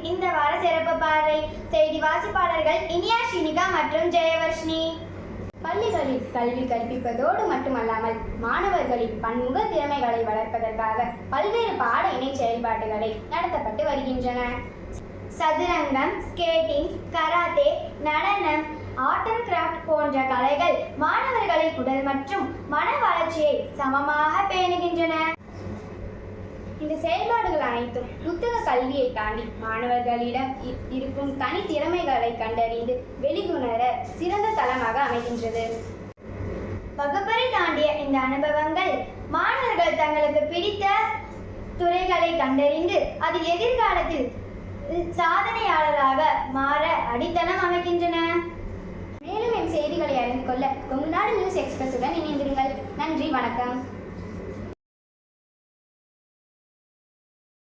இந்த வார சிறப்பு பார்வை. செய்தி வாசிப்பாளர்கள் இனியா, ஷினிகா மற்றும் ஜெயவர்ஷினி. பள்ளிகளில் கல்வி கற்பிப்பதோடு மட்டுமல்லாமல் மாணவர்களின் பன்முக திறமைகளை வளர்ப்பதற்காக பல்வேறு பாட இணை செயல்பாடுகளை நடத்தப்பட்டு வருகின்றன. சதுரங்கம், ஸ்கேட்டிங், கராத்தே, நடனம், ஆர்ட் அண்ட் கிராஃப்ட் போன்ற கலைகள் மாணவர்களின் உடல் மற்றும் மன வளர்ச்சியை சமமாக பேணுகின்றன. இந்த செயல்பாடுகள் அனைத்தும் புத்தக கல்வியை தாண்டி மாணவர்களிடம் இருக்கும் தனித்திறமைகளை கண்டறிந்து வெளிக்கொணர சிறந்த தளமாக அமைகின்றது. வகுப்பறை தாண்டிய இந்த அனுபவங்கள் மாணவர்கள் தங்களுக்கு பிடித்த துறைகளை கண்டறிந்து அதில் எதிர்காலத்தில் சாதனையாளராக மாற அடித்தளம் அமைக்கின்றன. மேலும் என் செய்திகளை அறிந்து கொள்ள கொங்குநாடு நியூஸ் எக்ஸ்பிரஸுடன் இணைந்திருங்கள். நன்றி, வணக்கம்.